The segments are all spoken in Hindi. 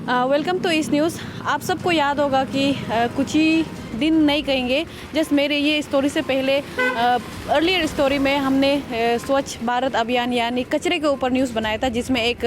वेलकम टू इस न्यूज़। आप सबको याद होगा कि कुछ ही दिन नहीं कहेंगे, जस्ट मेरे ये स्टोरी से पहले अर्लियर स्टोरी में हमने स्वच्छ भारत अभियान यानी कचरे के ऊपर न्यूज़ बनाया था, जिसमें एक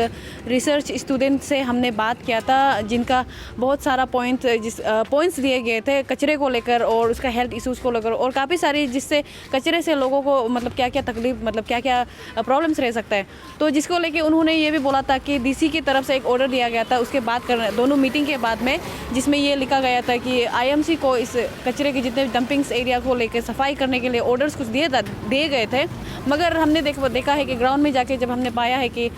रिसर्च स्टूडेंट से हमने बात किया था, जिनका बहुत सारा पॉइंट्स दिए गए थे कचरे को लेकर और उसका हेल्थ इश्यूज़ को लेकर, और काफ़ी सारी जिससे कचरे से लोगों को मतलब क्या क्या तकलीफ, मतलब क्या क्या प्रॉब्लम्स रह सकता है। तो जिसको लेके उन्होंने ये भी बोला था कि डीसी की तरफ से एक ऑर्डर दिया गया था उसके बाद दोनों मीटिंग के बाद में, जिसमें ये लिखा गया था कि आईएमसी को इस कचरे के जितने डंपिंग्स एरिया को लेकर सफाई करने के लिए ऑर्डर्स कुछ दिए गए थे। मगर हमने देखा है कि ग्राउंड में जाके जब हमने पाया है कि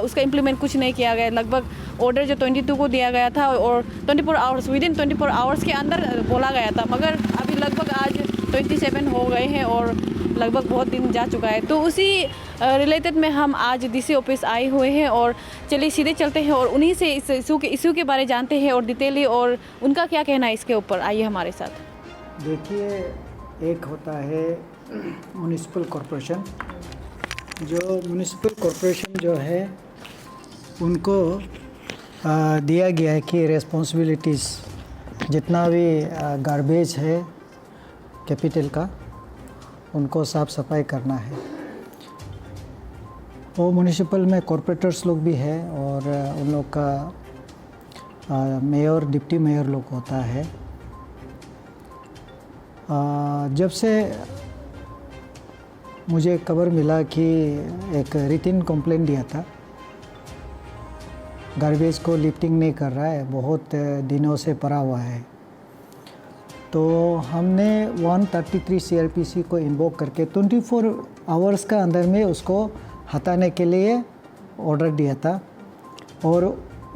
उसका इम्प्लीमेंट कुछ नहीं किया गया। लगभग ऑर्डर जो 22 को दिया गया था और 24 आवर्स विदिन 24 आवर्स के अंदर बोला गया था, मगर अभी लगभग आज 27 हो गए हैं और लगभग बहुत दिन जा चुका है। तो उसी रिलेटेड में हम आज डीसी ऑफिस आए हुए हैं और चलिए सीधे चलते हैं और उन्हीं से इस इशू के बारे जानते हैं और डिटेली, और उनका क्या कहना है इसके ऊपर। आइए हमारे साथ। देखिए, एक होता है म्युनिसिपल कॉरपोरेशन। जो म्युनिसिपल कॉरपोरेशन जो है उनको दिया गया है कि रिस्पॉन्सिबिलिटीज़ जितना भी गार्बेज है कैपिटल का उनको साफ़ सफाई करना है। वो म्युनिसिपल में कॉरपोरेटर्स लोग भी है और उन लोग का मेयर डिप्टी मेयर लोग होता है। जब से मुझे खबर मिला कि एक रिटन कंप्लेंट दिया था, गार्बेज को लिफ्टिंग नहीं कर रहा है, बहुत दिनों से पड़ा हुआ है, तो हमने 133 सीआरपीसी को इन्वोक करके 24 आवर्स का अंदर में उसको हटाने के लिए ऑर्डर दिया था। और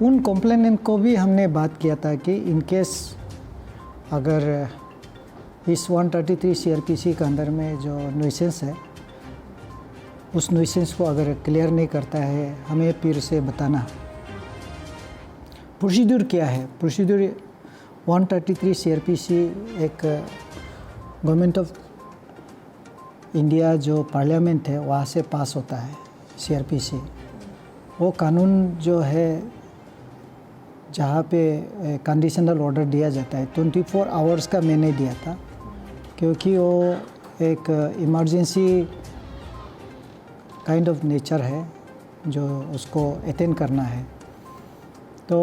उन कंप्लेनेंट को भी हमने बात किया था कि इन केस अगर इस 133 सीआरपीसी के अंदर में जो न्यूसेंस है उस न्यूसेंस को अगर क्लियर नहीं करता है, हमें फिर से बताना। प्रोसीड्यूर क्या है? प्रोसीड्यूर 133 सीआरपीसी एक गवर्नमेंट ऑफ इंडिया जो पार्लियामेंट है वहाँ से पास होता है सीआरपीसी। वो कानून जो है जहाँ पे कंडीशनल ऑर्डर दिया जाता है 24 आवर्स का मैंने दिया था, क्योंकि वो एक इमरजेंसी काइंड ऑफ नेचर है जो उसको अटेंड करना है। तो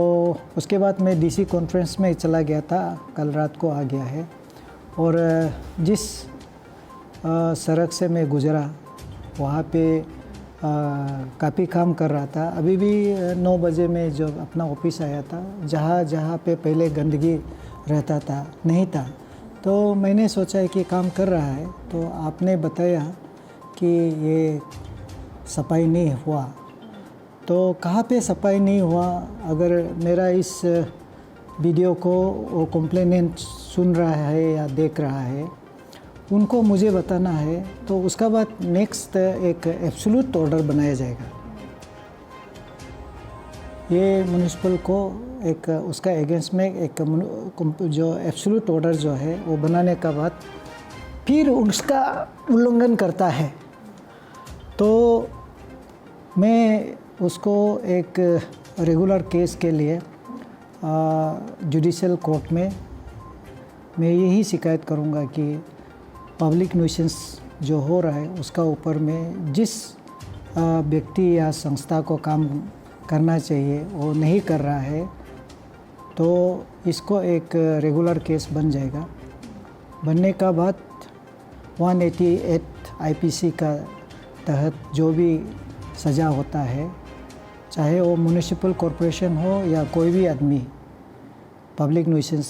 उसके बाद मैं डीसी कॉन्फ्रेंस में चला गया था, कल रात को आ गया है। और जिस सड़क से मैं गुज़रा वहाँ पे काफ़ी काम कर रहा था। अभी भी 9 बजे मैं जब अपना ऑफिस आया था, जहाँ पे पहले गंदगी रहता था नहीं था, तो मैंने सोचा कि काम कर रहा है। तो आपने बताया कि ये सफाई नहीं हुआ, तो कहाँ पे सफाई नहीं हुआ? अगर मेरा इस वीडियो को वो कंप्लेनेंट सुन रहा है या देख रहा है, उनको मुझे बताना है, तो उसका बाद नेक्स्ट एक एब्सोल्यूट ऑर्डर बनाया जाएगा। ये म्युनिसिपल को एक उसका अगेंस्ट में एक जो एब्सोल्यूट ऑर्डर जो है वो बनाने का बाद फिर उसका उल्लंघन करता है, तो मैं उसको एक रेगुलर केस के लिए जुडिशल कोर्ट में मैं यही शिकायत करूँगा कि पब्लिक न्यूसेंस जो हो रहा है उसका ऊपर में जिस व्यक्ति या संस्था को काम करना चाहिए वो नहीं कर रहा है, तो इसको एक रेगुलर केस बन जाएगा। बनने का बाद 188 आईपीसी का तहत जो भी सज़ा होता है, चाहे वो म्युनिसिपल कॉरपोरेशन हो या कोई भी आदमी पब्लिक न्यूसेंस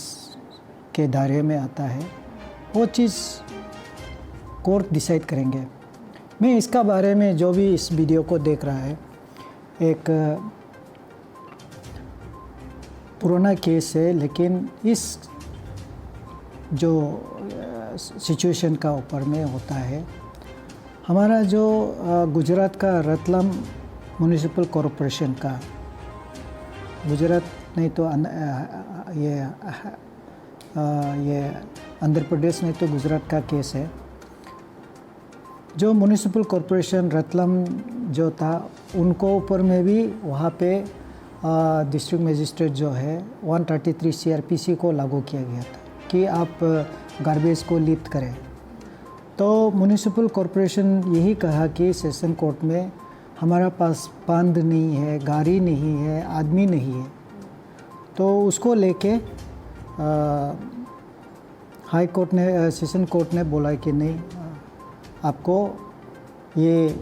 के दायरे में आता है, वो चीज़ कोर्ट डिसाइड करेंगे। मैं इसका बारे में जो भी इस वीडियो को देख रहा है, एक पुराना केस है, लेकिन इस जो सिचुएशन का ऊपर में होता है, हमारा जो गुजरात का रतलाम म्युनिसिपल कॉरपोरेशन का, गुजरात नहीं तो ये आंध्र प्रदेश नहीं तो गुजरात का केस है। जो म्युनिसिपल कॉरपोरेशन रतलाम जो था, उनको ऊपर में भी वहाँ पे डिस्ट्रिक्ट मजिस्ट्रेट जो है 133 CRPC को लागू किया गया था कि आप गार्बेज को लिफ्ट करें। तो म्यूनिसिपल कॉरपोरेशन यही कहा कि सेशन कोर्ट में हमारा पास बंद नहीं है, गाड़ी नहीं है, आदमी नहीं है। तो उसको लेके हाई कोर्ट ने, सेशन कोर्ट ने बोला कि नहीं, आपको ये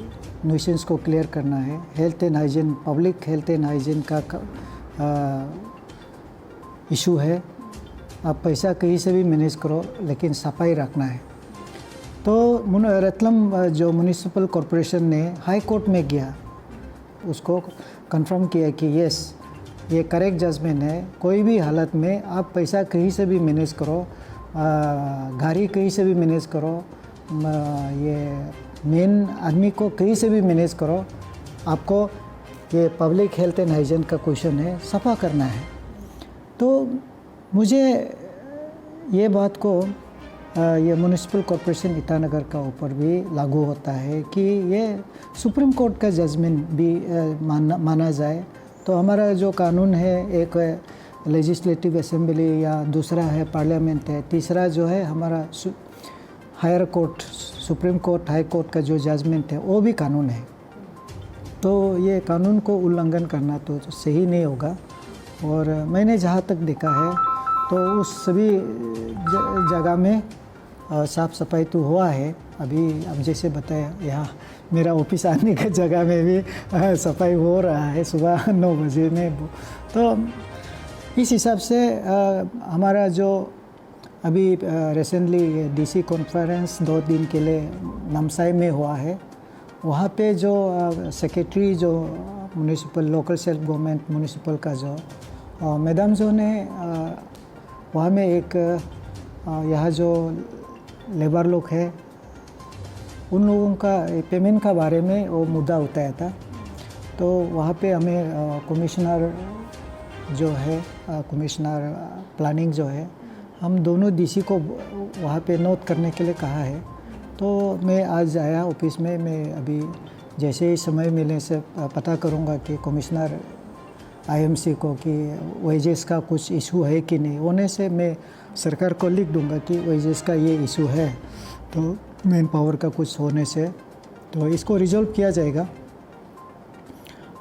न्यूसेंस को क्लियर करना है। Health and hygiene, public health and hygiene का इशू है। आप पैसा कहीं से भी मैनेज करो, लेकिन सफाई रखना है। तो रतलम जो म्यूनिसिपल कॉरपोरेशन ने हाई कोर्ट में गया, उसको कंफर्म किया कि यस, ये करेक्ट जजमेंट है। कोई भी हालत में आप पैसा कहीं से भी मैनेज करो, गाड़ी कहीं से भी मैनेज करो, ये मेन आदमी को कहीं से भी मैनेज करो, आपको ये पब्लिक हेल्थ एंड हाइजीन का क्वेश्चन है, सफा करना है। तो मुझे ये बात को ये म्यूनिसिपल कॉरपोरेशन ईटानगर का ऊपर भी लागू होता है कि ये सुप्रीम कोर्ट का जजमेंट भी माना जाए। तो हमारा जो कानून है, एक लेजिस्लेटिव असेंबली या दूसरा है पार्लियामेंट है, तीसरा जो है हमारा higher court, supreme court, high court का जो जजमेंट है वो भी कानून है। तो ये कानून को उल्लंघन करना तो सही नहीं होगा। और मैंने जहाँ तक देखा है तो उस सभी जगह में साफ़ सफाई तो हुआ है। अभी अब जैसे बताया, यहाँ मेरा ऑफिस आने का जगह में भी सफाई हो रहा है सुबह 9 बजे में। तो इस हिसाब से हमारा जो अभी रिसेंटली डीसी कॉन्फ्रेंस 2 दिन के लिए नामसाई में हुआ है, वहाँ पे जो सेक्रेटरी जो municipal local self government municipal का जो मैडम जो ने वहाँ में एक यहाँ जो लेबर लोग है उन लोगों का पेमेंट का बारे में वो मुद्दा उठाया था। तो वहाँ पे हमें कमिश्नर जो है, कमिश्नर प्लानिंग जो है, हम दोनों डीसी को वहाँ पे नोट करने के लिए कहा है। तो मैं आज आया ऑफिस में, मैं अभी जैसे ही समय मिलने से पता करूँगा कि कमिश्नर आईएमसी को कि वेजेस का कुछ इशू है कि नहीं। होने से मैं सरकार को लिख दूंगा कि वेजेस का ये इशू है, तो मैन पावर का कुछ होने से तो इसको रिजॉल्व किया जाएगा।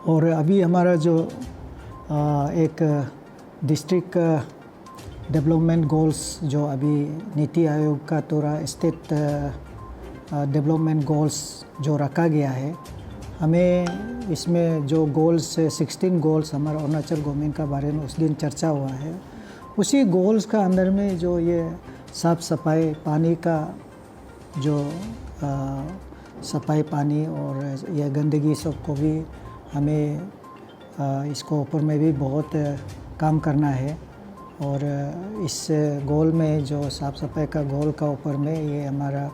और अभी हमारा जो एक डिस्ट्रिक्ट डेवलपमेंट गोल्स जो अभी नीति आयोग का तोरा स्टेट डेवलपमेंट गोल्स जो रखा गया है, हमें इसमें जो गोल्स 16 गोल्स हमारा अरुणाचल गवर्नमेंट का बारे में उस दिन चर्चा हुआ है। उसी गोल्स का अंदर में जो ये साफ़ सफाई, पानी का जो सफाई, पानी और यह गंदगी सबको भी हमें इसको ऊपर में भी बहुत काम करना है। और इस गोल में जो साफ़ सफाई का गोल का ऊपर में ये हमारा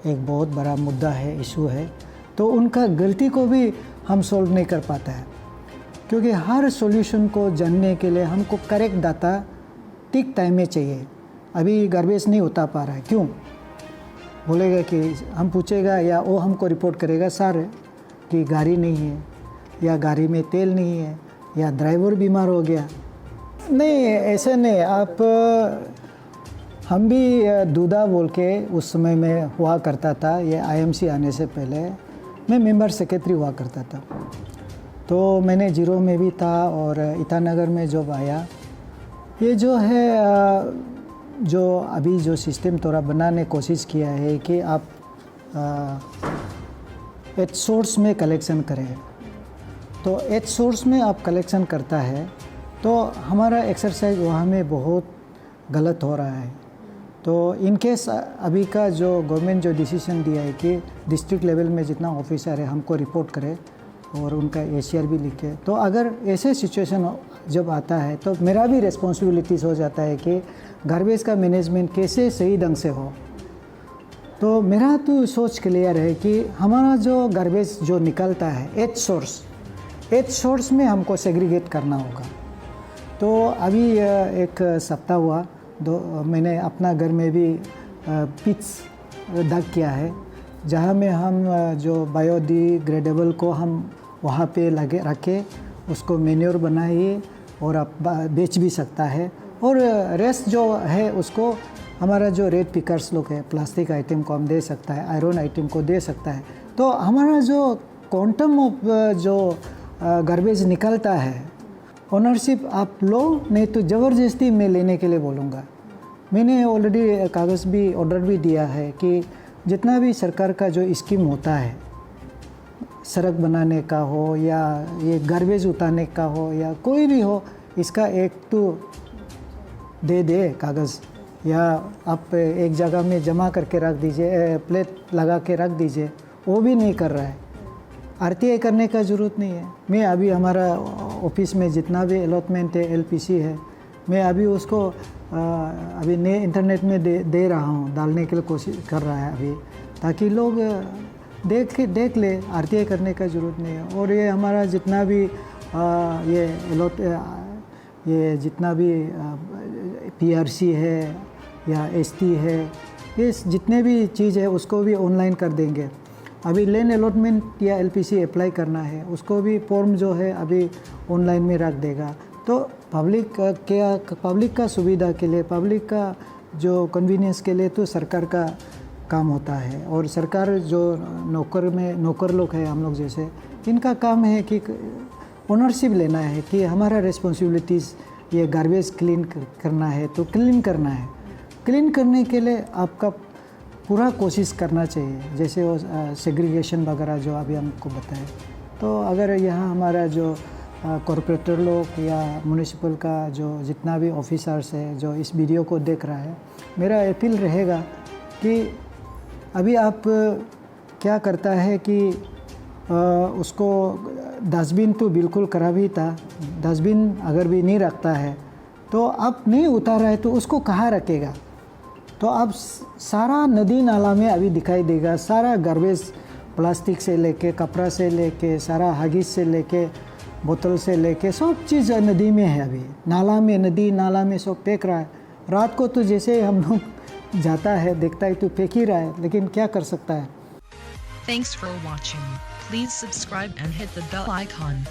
एक बहुत बड़ा मुद्दा है, इशू है। तो उनका गलती को भी हम सॉल्व नहीं कर पाता है, क्योंकि हर सॉल्यूशन को जानने के लिए हमको करेक्ट डाटा ठीक टाइम में चाहिए। अभी गार्बेज नहीं उतार पा रहा है, क्यों बोलेगा कि हम पूछेगा या वो हमको रिपोर्ट करेगा सर कि गाड़ी नहीं है, या गाड़ी में तेल नहीं है, या ड्राइवर बीमार हो गया। नहीं, ऐसे नहीं। आप हम भी दूधा बोल के उस समय में हुआ करता था। ये आईएमसी आने से पहले मैं मेंबर सेक्रेटरी हुआ करता था। तो मैंने जीरो में भी था और ईटानगर में जब आया, ये जो है जो अभी जो सिस्टम थोड़ा बनाने कोशिश किया है कि आप एट सोर्स में कलेक्शन करें। तो एट सोर्स में आप कलेक्शन करता है तो हमारा एक्सरसाइज वहाँ में बहुत गलत हो रहा है। तो इन केस अभी का जो गवर्नमेंट जो डिसीजन दिया है कि डिस्ट्रिक्ट लेवल में जितना ऑफिसर है हमको रिपोर्ट करे और उनका एसीआर भी लिखे, तो अगर ऐसे सिचुएशन जब आता है तो मेरा भी रिस्पॉन्सिबिलिटीज़ हो जाता है कि गार्बेज का मैनेजमेंट कैसे सही ढंग से हो। तो मेरा तो सोच क्लियर है कि हमारा जो गार्बेज जो निकलता है एट सोर्स में हमको सेग्रीगेट करना होगा। तो अभी एक सप्ताह हुआ, मैंने अपना घर में भी पिट्स डग किया है, जहाँ में हम जो बायोडिग्रेडेबल को हम वहाँ पे लगे रखे उसको मेन्योर बनाइए और आप बेच भी सकता है। और रेस्ट जो है उसको हमारा जो रेड पिकर्स लोग है, प्लास्टिक आइटम को हम दे सकता है, आयरन आइटम को दे सकता है। तो हमारा जो क्वांटम ऑफ जो गार्बेज निकलता है, ओनरशिप आप लो, नहीं तो ज़बरदस्ती मैं लेने के लिए बोलूँगा। मैंने ऑलरेडी कागज़ भी ऑर्डर भी दिया है कि जितना भी सरकार का जो स्कीम होता है, सड़क बनाने का हो या ये गार्बेज उतारने का हो या कोई भी हो, इसका एक तो दे दे कागज़, या आप एक जगह में जमा करके रख दीजिए, प्लेट लगा के रख दीजिए। वो भी नहीं कर रहा है। आरटीआई करने का ज़रूरत नहीं है। मैं अभी हमारा ऑफिस में जितना भी अलॉटमेंट है, एलपीसी है, मैं अभी उसको अभी नए इंटरनेट में दे रहा हूँ, डालने के लिए कोशिश कर रहा है अभी, ताकि लोग देख ले। आरटीआई करने का ज़रूरत नहीं है। और ये हमारा जितना भी ये जितना भी पीआरसी है या एसटी है, ये जितने भी चीज़ है उसको भी ऑनलाइन कर देंगे। अभी लैंड अलॉटमेंट या एलपीसी अप्लाई करना है, उसको भी फॉर्म जो है अभी ऑनलाइन में रख देगा। तो पब्लिक का सुविधा के लिए, पब्लिक का जो कन्वीनियंस के लिए तो सरकार का काम होता है। और सरकार जो नौकर लोग हैं हम लोग जैसे, इनका काम है कि ओनरशिप लेना है कि हमारा रिस्पॉन्सिबिलिटीज़ ये गार्बेज क्लीन करना है तो क्लीन करना है। क्लीन करने के लिए आपका पूरा कोशिश करना चाहिए, जैसे वो सेग्रीगेशन वगैरह जो अभी हमको बताए। तो अगर यहाँ हमारा जो कॉरपोरेटर लोग या म्युनिसिपल का जो जितना भी ऑफिसर्स है जो इस वीडियो को देख रहा है, मेरा अपील रहेगा कि अभी आप क्या करता है कि उसको डस्टबिन तो बिल्कुल खराब ही था। डस्टबिन अगर भी नहीं रखता है तो आप नहीं उतारा है तो उसको कहाँ रखेगा? तो अब सारा नदी नाला में अभी दिखाई देगा। सारा गार्बेज, प्लास्टिक से लेके, कपड़ा से लेके, सारा हगीज से लेके, बोतल से लेके, सब चीज़ नदी में है। अभी नाला में, नदी नाला में सब फेंक रहा है। रात को तो जैसे हम लोग जाता है देखता है तो फेंक ही रहा है, लेकिन क्या कर सकता है। Thanks for watching. Please subscribe and hit the bell icon.